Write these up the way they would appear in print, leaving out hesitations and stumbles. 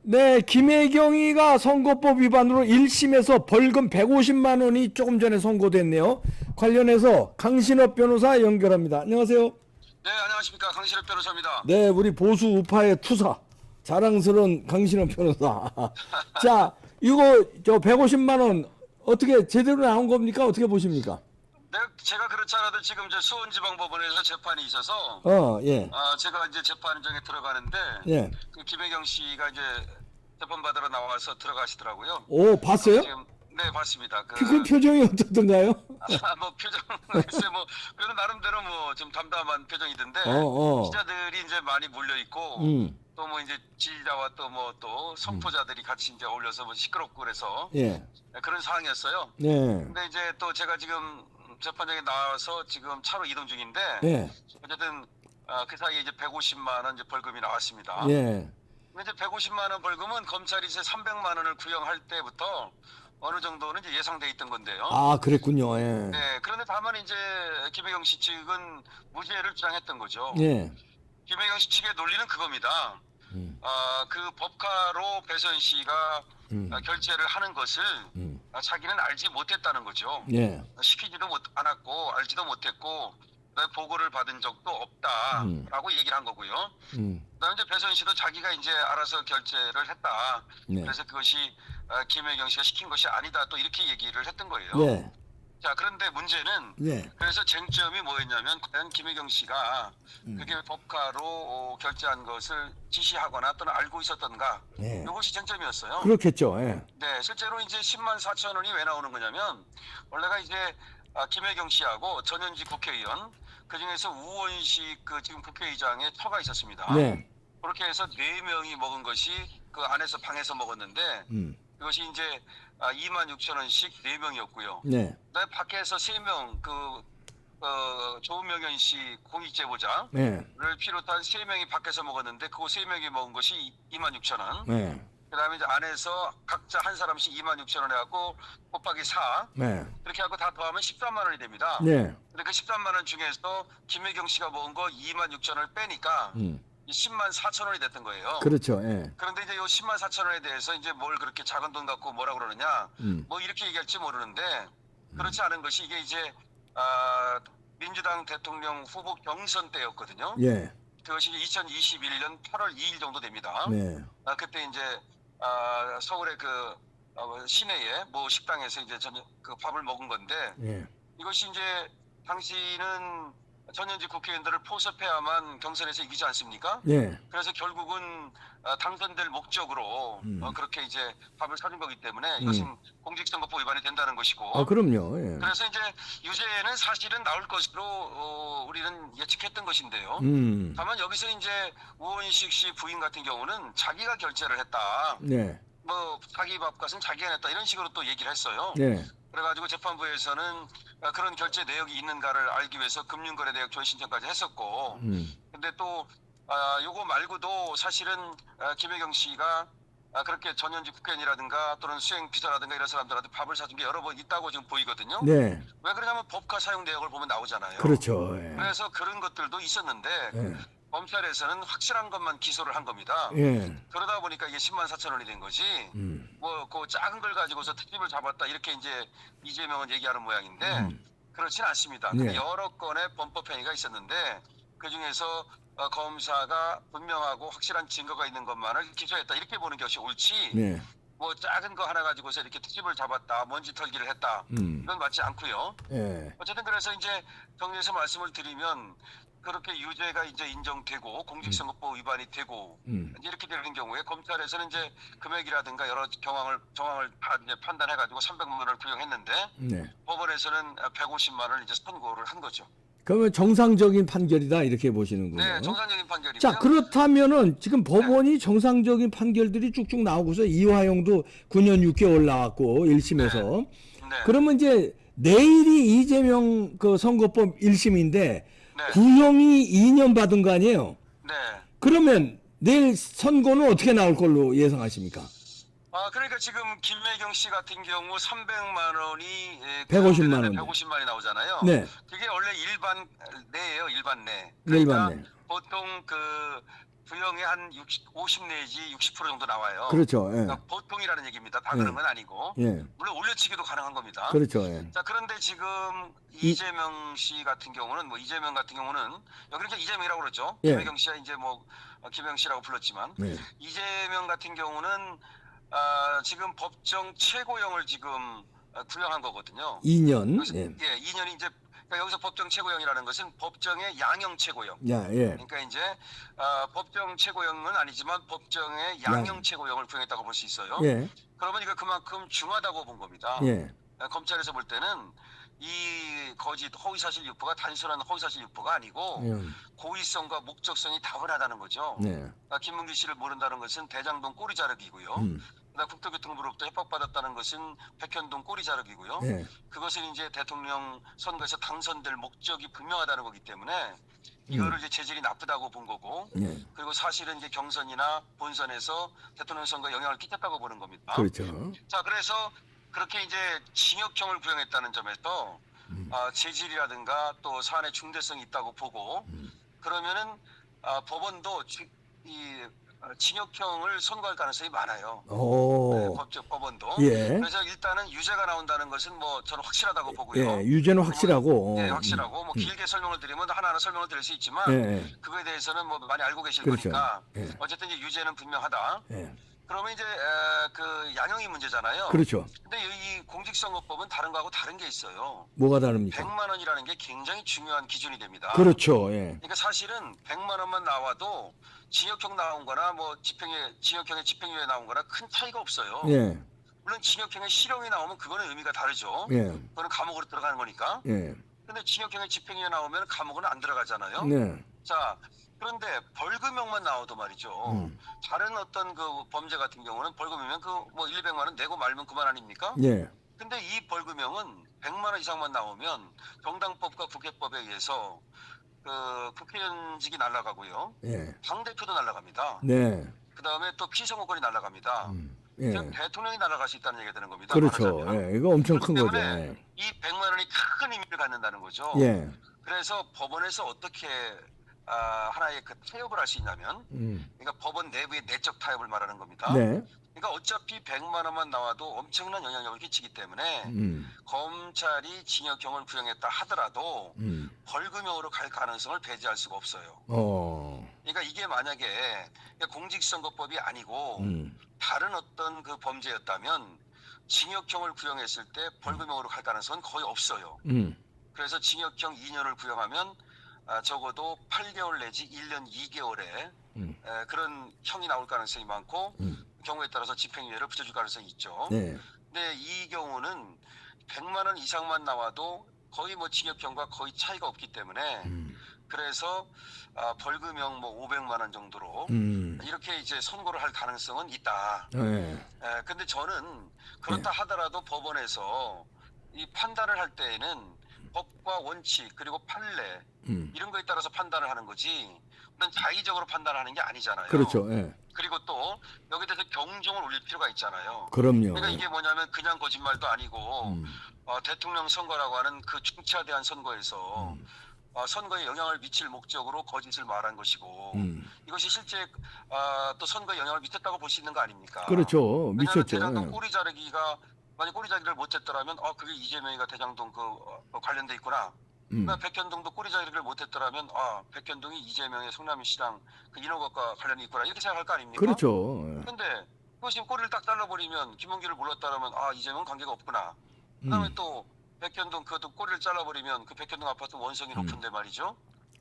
네, 김혜경이가 선거법 위반으로 1심에서 벌금 150만 원이 조금 전에 선고됐네요. 관련해서 강신업 변호사 연결합니다. 안녕하세요. 네, 안녕하십니까. 강신업 변호사입니다. 네, 우리 보수 우파의 투사, 자랑스러운 강신업 변호사. 자, 이거 150만 원 어떻게 제대로 나온 겁니까? 어떻게 보십니까? 네, 제가 그렇지 않아도 지금 이제 수원지방법원에서 재판이 있어서 예, 제가 이제 재판정에 들어가는데 예. 그 김혜경 씨가 이제 재판 받으러 나와서 들어가시더라고요. 오, 봤어요? 지금 네, 봤습니다. 그 표정이 어떻던가요? 뭐 표정 글쎄 뭐 그래도 나름대로 뭐 좀 담담한 표정이던데 기자들이 이제 많이 몰려 있고 또 뭐 이제 지지자와 또 뭐 또 선포자들이 같이 이제 어울려서 뭐 시끄럽고 그래서 예, 그런 상황이었어요. 네, 근데 이제 또 제가 지금 재판장에 나와서 지금 차로 이동 중인데 예, 어쨌든 그 사이에 이제 150만 원 이제 벌금이 나왔습니다. 예, 근데 이제 150만 원 벌금은 검찰이 이제 300만 원을 구형할 때부터 어느 정도는 이제 예상돼 있던 건데요. 아, 그랬군요. 예, 네, 그런데 다만 이제 김혜경 씨 측은 무죄를 주장했던 거죠. 예, 김혜경 씨 측의 논리는 그겁니다. 그 법카로 배선 씨가 결제를 하는 것을 자기는 알지 못했다는 거죠. 예, 시키지도 않았고 알지도 못했고 그다음에 보고를 받은 적도 없다라고 얘기를 한 거고요. 그다음에 이제 배선 씨도 자기가 이제 알아서 결제를 했다. 네. 그래서 그것이 김혜경 씨가 시킨 것이 아니다. 또 이렇게 얘기를 했던 거예요. 예, 자, 그런데 문제는 예, 그래서 쟁점이 뭐였냐면 과연 김혜경 씨가 그게 법카로 결제한 것을 지시하거나 또는 알고 있었던가 예. 이것이 쟁점이었어요. 그렇겠죠. 예, 네, 실제로 이제 10만 4천 원이 왜 나오는 거냐면 원래가 이제 김혜경 씨하고 전현직 국회의원 그 중에서 우원식 그 지금 국회의장의 처가 있었습니다. 네, 그렇게 해서 4명이 먹은 것이 그 안에서 방에서 먹었는데 그것이 이제 2만 6천 원씩 4명이었고요. 네, 그다음에 밖에서 3명 조명현 씨 공익제보자를 네, 비롯한 3명이 밖에서 먹었는데 그 3명이 먹은 것이 2만 6천 원. 네, 그다음에 이제 안에서 각자 한 사람씩 2만 6천 원 해갖고 곱하기 4 네, 이렇게 하고 다 더하면 13만 원이 됩니다. 네, 근데 그 13만 원 중에서 김혜경 씨가 먹은 거 2만 6천 원을 빼니까 10만 4천 원이 됐던 거예요. 그렇죠. 예, 그런데 이제 요 10만 4천 원에 대해서 이제 뭘 그렇게 작은 돈 갖고 뭐라 그러느냐 뭐 이렇게 얘기할지 모르는데 그렇지 않은 것이 이게 이제 민주당 대통령 후보 경선 때였거든요. 예, 그것이 2021년 8월 2일 정도 됩니다. 네, 그때 이제 서울의 그 시내에 뭐 식당에서 이제 그 밥을 먹은 건데 예, 이것이 이제 당시는 전현직 국회의원들을 포섭해야만 경선에서 이기지 않습니까? 예, 그래서 결국은 당선될 목적으로 그렇게 이제 밥을 사준 거기 때문에 이것은 공직선거법 위반이 된다는 것이고. 그럼요. 예, 그래서 이제 유죄는 사실은 나올 것으로 우리는 예측했던 것인데요. 다만 여기서 이제 우원식 씨 부인 같은 경우는 자기가 결제를 했다. 네, 뭐 자기 밥값은 자기가 냈다 이런 식으로 또 얘기를 했어요. 네, 그래가지고 재판부에서는 그런 결제 내역이 있는가를 알기 위해서 금융거래내역 조회 신청까지 했었고, 근데 또 요거 말고도 사실은 김혜경 씨가 그렇게 전현직 국회의원이라든가 또는 수행 비서라든가 이런 사람들한테 밥을 사준 게 여러 번 있다고 지금 보이거든요. 네, 왜 그러냐면 법카 사용 내역을 보면 나오잖아요. 그렇죠. 예, 그래서 그런 것들도 있었는데 예, 검찰에서는 확실한 것만 기소를 한 겁니다. 예, 그러다 보니까 이게 10만 4천 원이 된 거지. 뭐 그 작은 걸 가지고서 특집을 잡았다 이렇게 이제 이재명은 얘기하는 모양인데 그렇진 않습니다. 네. 여러 건의 범법 행위가 있었는데 그 중에서 검사가 분명하고 확실한 증거가 있는 것만을 기소했다 이렇게 보는 것이 옳지. 네, 뭐 작은 거 하나 가지고서 이렇게 특집을 잡았다, 먼지 털기를 했다 이건 맞지 않고요. 예, 어쨌든 그래서 이제 정리해서 말씀을 드리면. 그렇게 유죄가 이제 인정되고 공직선거법 위반이 되고 이제 이렇게 되는 경우에 검찰에서는 이제 금액이라든가 여러 정황을 다 이제 판단해가지고 300만 원을 구형했는데 네. 법원에서는 150만 원을 이제 선고를 한 거죠. 그러면 정상적인 판결이다 이렇게 보시는군요. 네, 정상적인 판결이고요. 자, 그렇다면은 지금 법원이 정상적인 판결들이 쭉쭉 나오고서 이화영도 9년 6개월 나왔고 1심에서 네. 그러면 이제 내일이 이재명 그 선거법 1심인데 네. 구형이 2년 받은 거 아니에요? 네. 그러면 내일 선고는 어떻게 나올 걸로 예상하십니까? 그러니까 지금 김혜경 씨 같은 경우 300만 원이 150만 원. 150만이 나오잖아요. 네. 그게 원래 일반 내예요, 일반 내. 일반 내. 보통 그 부영의 한 50 내지 60% 정도 나와요. 그렇죠. 예. 그러니까 보통이라는 얘기입니다. 다 예. 그런 건 아니고. 예. 물론 올려치기도 가능한 겁니다. 그렇죠. 예. 자, 그런데 지금 이재명 씨 같은 경우는 이재명 같은 경우는 여기는 이제 이재명이라고 그러죠. 예. 김혜경 씨가 이제 김혜경 씨라고 불렀지만 네. 이재명 같은 경우는 지금 법정 최고형을 지금 구형한 거거든요. 2년. 여기서, 예. 예, 2년이 이제 그러니까 여기서 법정 최고형이라는 것은 법정의 양형 최고형. 야, 예. 그러니까 이제 법정 최고형은 아니지만 법정의 양형 최고형을 구형했다고 볼 수 있어요. 예. 그러면 이거 그만큼 중하다고 본 겁니다. 예. 검찰에서 볼 때는 이 거짓 허위사실 유포가 단순한 허위사실 유포가 아니고 예. 고의성과 목적성이 다분하다는 거죠. 네. 김문기 씨를 모른다는 것은 대장동 꼬리 자르기고요. 그다음 국토교통부로부터 협박받았다는 것은 백현동 꼬리 자르기고요. 예. 그것은 이제 대통령 선거에서 당선될 목적이 분명하다는 거기 때문에 이거를 이제 재질이 나쁘다고 본 거고, 예. 그리고 사실은 이제 경선이나 본선에서 대통령 선거에 영향을 끼쳤다고 보는 겁니다. 그렇죠. 자, 그래서 그렇게 이제 징역형을 구형했다는 점에서 재질이라든가 또 사안의 중대성이 있다고 보고, 그러면은 법원도 징역형을 선고할 가능성이 많아요. 오. 법원도. 예. 그래서 일단은 유죄가 나온다는 것은 저는 확실하다고 보고요. 예. 유죄는 확실하고. 네, 확실하고 길게 설명을 드리면 하나하나 설명을 드릴 수 있지만 예. 그거에 대해서는 많이 알고 계실 그렇죠. 거니까 예. 어쨌든 이제 유죄는 분명하다. 예. 그러면 이제 그 양형이 문제잖아요. 그렇죠. 근데 이 공직선거법은 다른 거하고 다른 게 있어요. 뭐가 다릅니까? 100만 원이라는 게 굉장히 중요한 기준이 됩니다. 그렇죠. 예. 그러니까 사실은 100만 원만 나와도 징역형 나온 거나 징역형의 집행유예 나온 거나 큰 차이가 없어요. 예. 물론 징역형의 실형이 나오면 그거는 의미가 다르죠. 예. 그거는 감옥으로 들어가는 거니까. 예. 근데 징역형의 집행유예 나오면 감옥은 안 들어가잖아요. 네. 자, 그런데 벌금형만 나와도 말이죠. 다른 어떤 그 범죄 같은 경우는 벌금이면 1, 200만 원 내고 말면 그만 아닙니까? 예. 근데 이 벌금형은 100만 원 이상만 나오면 정당법과 국회법에 의해서 그 국회의원직이 날아가고요. 예. 당대표도 날아갑니다. 네. 그다음에 또 피선거권이 날아갑니다. 예. 즉 대통령이 날아갈 수 있다는 얘기가 되는 겁니다. 그렇죠. 말하자면. 예. 이거 엄청 큰 그렇기 거죠. 때문에 예. 이 100만 원이 큰 의미를 갖는다는 거죠. 예. 그래서 법원에서 어떻게 하나의 그 타협을 할 수 있냐면, 그러니까 법원 내부의 내적 타협을 말하는 겁니다. 네. 그러니까 어차피 100만 원만 나와도 엄청난 영향력을 끼치기 때문에 검찰이 징역형을 구형했다 하더라도 벌금형으로 갈 가능성을 배제할 수가 없어요. 그러니까 이게 만약에 공직선거법이 아니고 다른 어떤 그 범죄였다면 징역형을 구형했을 때 벌금형으로 갈 가능성은 거의 없어요. 그래서 징역형 2년을 구형하면 적어도 8개월 내지 1년 2개월에 그런 형이 나올 가능성이 많고 경우에 따라서 집행유예를 붙여줄 가능성이 있죠. 네. 근데 이 경우는 100만 원 이상만 나와도 거의 징역형과 거의 차이가 없기 때문에 그래서 벌금형 500만 원 정도로 이렇게 이제 선고를 할 가능성은 있다. 네. 근데 저는 그렇다 하더라도 법원에서 이 판단을 할 때에는 법과 원칙 그리고 판례 이런 거에 따라서 판단을 하는 거지 물론 자의적으로 판단하는 게 아니잖아요. 그렇죠. 예. 그리고 또 여기에 대해서 경종을 울릴 필요가 있잖아요. 그럼요. 그러니까 이게 뭐냐면 그냥 거짓말도 아니고 대통령 선거라고 하는 그 중차대한 선거에서 선거에 영향을 미칠 목적으로 거짓을 말한 것이고 이것이 실제 또 선거에 영향을 미쳤다고 볼 수 있는 거 아닙니까? 그렇죠. 왜냐하면 미쳤죠. 대장동 예. 꼬리 자르기가 만약 꼬리 자르기를 못했더라면 그게 이재명이가 대장동 관련돼 있구나. 그러니까 백현동도 꼬리 자르기를 못했더라면 백현동이 이재명의 성남시랑 그 인허가과 관련이 있구나 이렇게 생각할 거 아닙니까? 그렇죠. 예. 근데 그것이 꼬리를 딱 잘라버리면 김문기를 몰랐다라면 이재명은 관계가 없구나. 그다음에 또 백현동 그것도 꼬리를 잘라버리면 그 백현동 아파트 원성이 높은데 말이죠.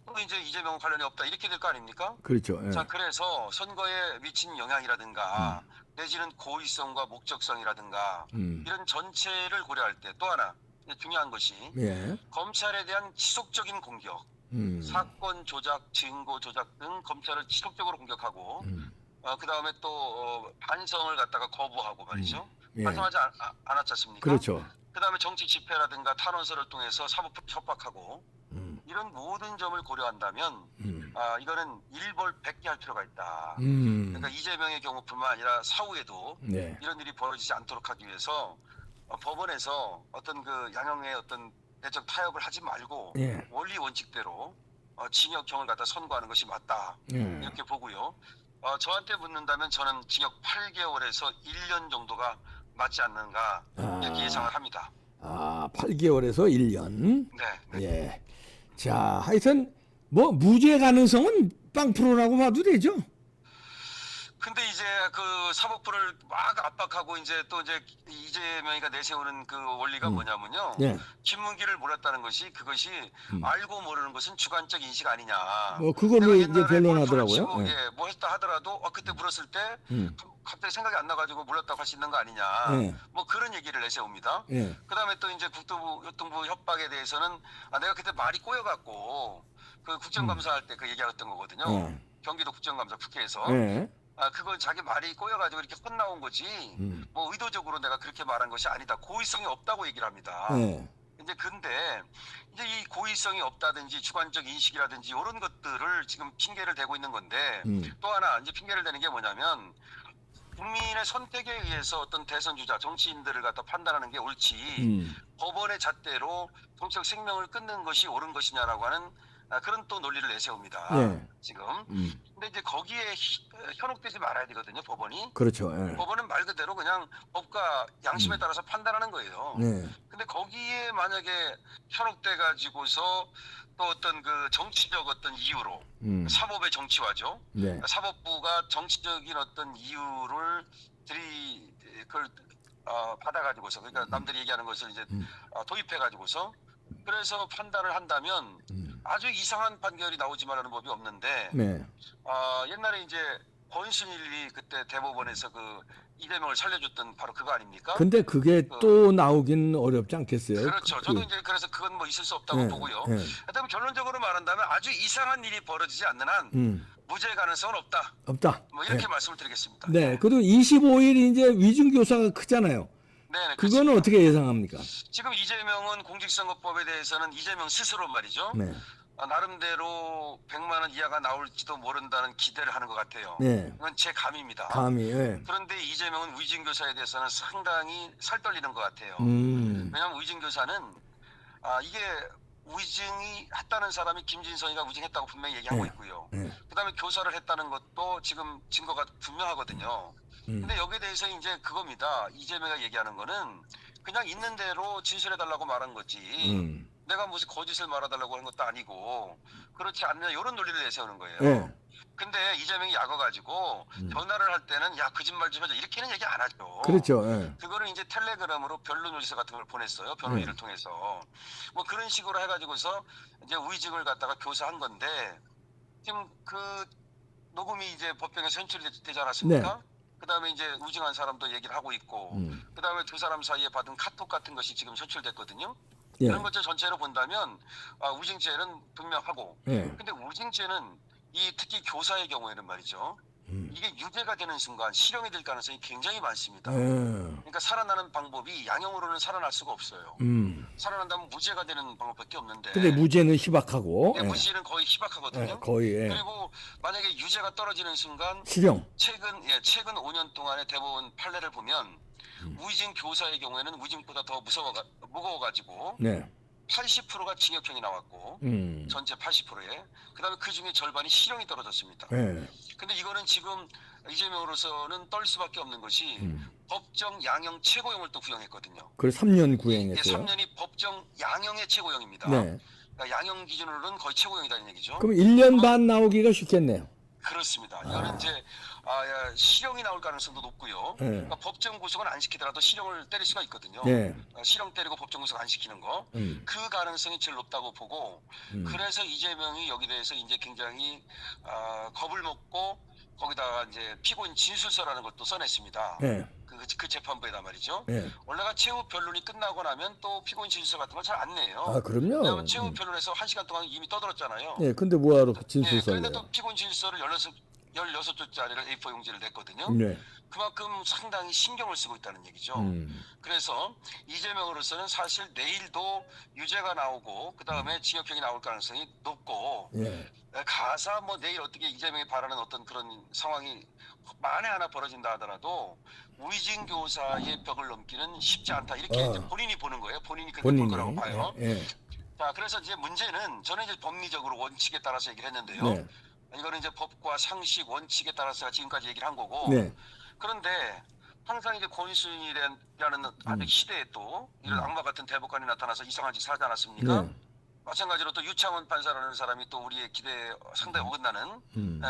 그럼 이제 이재명 관련이 없다 이렇게 될 거 아닙니까? 그렇죠. 예. 자, 그래서 선거에 미친 영향이라든가 내지는 고의성과 목적성이라든가 이런 전체를 고려할 때 또 하나 중요한 것이 예. 검찰에 대한 지속적인 공격, 사건 조작, 증거 조작 등 검찰을 지속적으로 공격하고 그 다음에 또 반성을 갖다가 거부하고 말이죠. 예. 반성하지 않았지 않습니까? 그렇죠. 그 다음에 정치 집회라든가 탄원서를 통해서 사법 협박하고 이런 모든 점을 고려한다면 이거는 일벌백계 할 필요가 있다. 그러니까 이재명의 경우뿐만 아니라 사후에도 네. 이런 일이 벌어지지 않도록 하기 위해서 법원에서 어떤 그 양형의 어떤 내적 타협을 하지 말고 예. 원리 원칙대로 징역형을 갖다 선고하는 것이 맞다 이렇게 보고요. 저한테 묻는다면 저는 징역 8개월에서 1년 정도가 맞지 않는가 이렇게 예상을 합니다. 8개월에서 1년. 네. 예. 자, 하여튼 뭐 무죄 가능성은 빵프로라고 봐도 되죠. 근데 이제 그 사법부를 막 압박하고 이제 또 이제 이재명이가 내세우는 그 원리가 뭐냐면요. 예. 신문기를 몰았다는 것이 그것이 알고 모르는 것은 주관적 인식 아니냐. 뭐 그걸로 내가 이제 옛날에 변론하더라고요. 뭘 예. 예, 뭐 했다 하더라도 그때 물었을 때 갑자기 생각이 안 나가지고 몰랐다고 할 수 있는 거 아니냐. 예. 뭐 그런 얘기를 내세웁니다. 예. 그다음에 또 이제 국토부 교통부 협박에 대해서는 내가 그때 말이 꼬여갖고 그 국정감사할 때 그 얘기했던 거거든요. 예. 경기도 국정감사 국회에서. 예. 그건 자기 말이 꼬여가지고 이렇게 혼나온 거지. 뭐 의도적으로 내가 그렇게 말한 것이 아니다. 고의성이 없다고 얘기를 합니다. 예. 근데 이제 이 고의성이 없다든지 주관적 인식이라든지 이런 것들을 지금 핑계를 대고 있는 건데 또 하나 이제 핑계를 대는 게 뭐냐면 국민의 선택에 의해서 어떤 대선 주자 정치인들을 갖다 판단하는 게 옳지 법원의 잣대로 정치적 생명을 끊는 것이 옳은 것이냐라고 하는 그런 또 논리를 내세웁니다. 예. 지금. 근데 이제 거기에 현혹되지 말아야 되거든요, 법원이. 그렇죠. 예. 법원은 말 그대로 그냥 법과 양심에 따라서 판단하는 거예요. 예. 근데 거기에 만약에 현혹돼 가지고서 또 어떤 그 정치적 어떤 이유로 사법의 정치화죠. 네. 사법부가 정치적인 어떤 이유를 그걸 받아가지고서 그러니까 남들이 얘기하는 것을 이제 도입해가지고서 그래서 판단을 한다면 아주 이상한 판결이 나오지 말라는 법이 없는데 네. 옛날에 이제 권순일이 그때 대법원에서 그 이재명을 살려줬던 바로 그거 아닙니까? 근데 그게 또 나오긴 어렵지 않겠어요? 그렇죠. 저도 이제 그래서 그건 뭐 있을 수 없다고 예, 보고요. 예. 하여튼 결론적으로 말한다면 아주 이상한 일이 벌어지지 않는 한 무죄 가능성은 없다. 없다. 뭐 이렇게 예. 말씀을 드리겠습니다. 네. 그리고 25일 이제 위중교사가 크잖아요. 네네. 그거는 어떻게 예상합니까? 지금 이재명은 공직선거법에 대해서는 이재명 스스로 말이죠. 네. 나름대로 100만 원 이하가 나올지도 모른다는 기대를 하는 것 같아요. 네. 이건 제 감입니다. 감히. 예. 그런데 이재명은 위증교사에 대해서는 상당히 살떨리는 것 같아요. 왜냐하면 위증교사는 이게 위증이 했다는 사람이 김진성이가 위증했다고 분명히 얘기하고 네. 있고요. 네. 그다음에 교사를 했다는 것도 지금 증거가 분명하거든요. 근데 여기에 대해서 이제 그겁니다. 이재명이 얘기하는 거는 그냥 있는 대로 진술해달라고 말한 거지. 내가 무슨 거짓을 말해달라고 하는 것도 아니고 그렇지 않느냐 이런 논리를 내세우는 거예요. 네. 근데 이재명이 약어가지고 전화를 할 때는 야 거짓말 좀 해줘 이렇게는 얘기 안 하죠. 그렇죠. 예. 그거는 이제 텔레그램으로 변론 요지서 같은 걸 보냈어요. 변호인을 통해서. 뭐 그런 식으로 해가지고서 이제 위증을 갖다가 교사한 건데 지금 그 녹음이 이제 법정에서 현출이 되지 않았습니까? 그다음에 이제 위증한 사람도 얘기를 하고 있고 그다음에 두 사람 사이에 받은 카톡 같은 것이 지금 현출됐거든요. 예. 이런 것들 전체로 본다면 위증죄는 분명하고 예. 근데 위증죄는 특히 교사의 경우에는 말이죠. 이게 유죄가 되는 순간 실형이 될 가능성이 굉장히 많습니다. 예. 그러니까 살아나는 방법이 양형으로는 살아날 수가 없어요. 살아난다면 무죄가 되는 방법밖에 없는데. 근데 무죄는 희박하고. 근데 무죄는 거의 희박하거든요. 예. 거의. 예. 그리고 만약에 유죄가 떨어지는 순간 실형. 최근 5년 동안의 대법원 판례를 보면 위증 교사의 경우에는 위증보다 더 무거워가지고 네. 80%가 징역형이 나왔고 전체 80%에 그다음에 그 중에 절반이 실형이 떨어졌습니다. 예. 근데 이거는 지금 이재명으로서는 떨 수밖에 없는 것이 법정 양형 최고형을 또 구형했거든요. 그걸 3년 예, 구형했어요. 3년이 법정 양형의 최고형입니다. 네. 그러니까 양형 기준으로는 거의 최고형이라는 얘기죠. 그럼 1년 반 나오기가 쉽겠네요. 그렇습니다. 이거는 이제 실형이 나올 가능성도 높고요. 네. 그러니까 법정 구속은 안 시키더라도 실형을 때릴 수가 있거든요. 네. 실형 때리고 법정 구속 안 시키는 거. 그 가능성이 제일 높다고 보고 그래서 이재명이 여기 대해서 이제 굉장히 겁을 먹고 거기다가 이제 피고인 진술서라는 것도 써냈습니다. 네. 그 재판부에다 말이죠. 네. 원래가 최후 변론이 끝나고 나면 또 피고인 진술서 같은 걸 잘 안 내요. 아, 그럼요. 왜냐하면 최후 변론에서 1시간 동안 이미 떠들었잖아요. 예, 근데 뭐하러 예, 진술서를 그런데 내요? 또 피고인 진술서를 16쪽짜리를 A4 용지를 냈거든요. 네. 그만큼 상당히 신경을 쓰고 있다는 얘기죠. 그래서 이재명으로서는 사실 내일도 유죄가 나오고 그 다음에 징역형이 나올 가능성이 높고 예. 가사 뭐 내일 어떻게 이재명이 바라는 어떤 그런 상황이 만에 하나 벌어진다 하더라도 위증 교사의 벽을 넘기는 쉽지 않다 이렇게 이제 본인이 보는 거예요. 본인이 그렇게 볼 거라고 봐요. 예. 자, 그래서 이제 문제는 저는 이제 법리적으로 원칙에 따라서 얘기를 했는데요. 네. 이거는 이제 법과 상식 원칙에 따라서 지금까지 얘기를 한 거고. 네. 그런데 항상 이제 권위순이라는 아직 시대에 또 이런 악마 같은 대법관이 나타나서 이상한 짓을 하지 않았습니까? 네. 마찬가지로 또 유창훈 판사라는 사람이 또 우리의 기대에 상당히 어긋나는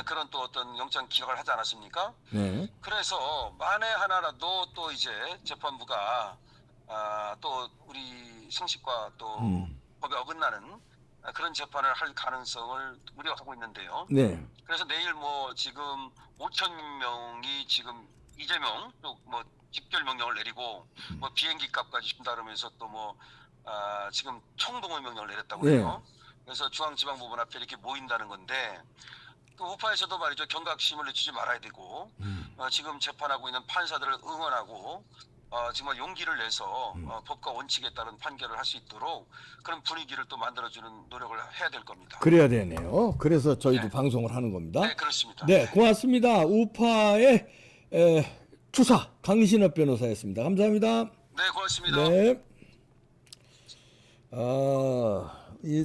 그런 또 어떤 영장 기각을 하지 않았습니까? 네. 그래서 만에 하나라도 또 이제 재판부가 또 우리 상식과 또 법에 어긋나는 그런 재판을 할 가능성을 우려하고 있는데요. 네. 그래서 내일 뭐 지금 5천 명이 지금 이재명 또 뭐 집결 명령을 내리고 뭐 비행기 값까지 준다 그러면서 또 뭐 지금 총동원 명령을 내렸다고 해요. 그래서 중앙지방법원 앞에 이렇게 모인다는 건데 또 우파에서도 말이죠, 경각심을 늦추지 말아야 되고 지금 재판하고 있는 판사들을 응원하고 정말 용기를 내서 법과 원칙에 따른 판결을 할 수 있도록 그런 분위기를 또 만들어주는 노력을 해야 될 겁니다. 그래야 되네요. 그래서 저희도 네. 방송을 하는 겁니다. 네, 그렇습니다. 네, 고맙습니다. 우파의 투사 강신업 변호사였습니다. 감사합니다. 네, 고맙습니다. 네.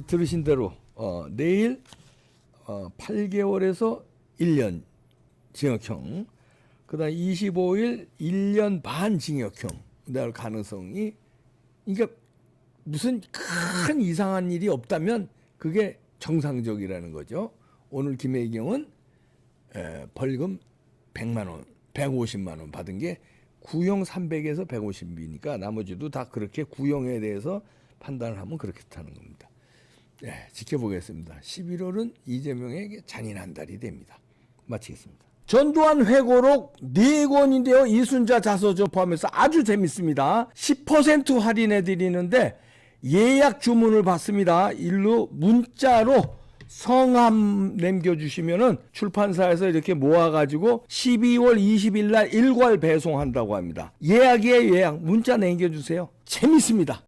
들으신 대로 내일 8개월에서 1년 징역형, 그다음 25일 1년 반 징역형 나올 가능성이, 그러니까 무슨 큰 이상한 일이 없다면 그게 정상적이라는 거죠. 오늘 김혜경은 벌금 100만 원, 150만 원 받은 게 구형 300에서 150이니까 나머지도 다 그렇게 구형에 대해서 판단을 하면 그렇겠다는 겁니다. 네, 지켜보겠습니다. 11월은 이재명에게 잔인한 달이 됩니다. 마치겠습니다. 전두환 회고록 4권인데요. 이순자 자서전 포함해서 아주 재밌습니다. 10% 할인해 드리는데 예약 주문을 받습니다. 일로 문자로 성함 남겨주시면은 출판사에서 이렇게 모아가지고 12월 20일 날 일괄 배송한다고 합니다. 예약이에요, 예약. 문자 남겨주세요. 재밌습니다.